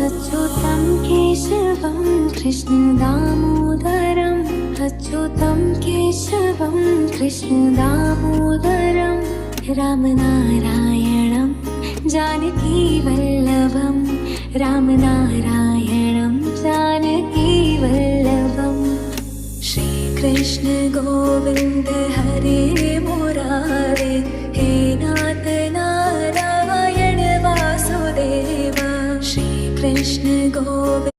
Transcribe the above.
अच्युतं केशवं कृष्णदामोदरं अच्युतं केशवं कृष्णदामोदरं रामनारायणं जानकीवल्लभं रामनारायणं जानकीवल्लभं श्रीकृष्ण गोविन्द हरे मुरारे हे नाथ नारायण वासुदेव श्रीकृष्ण गोविन्द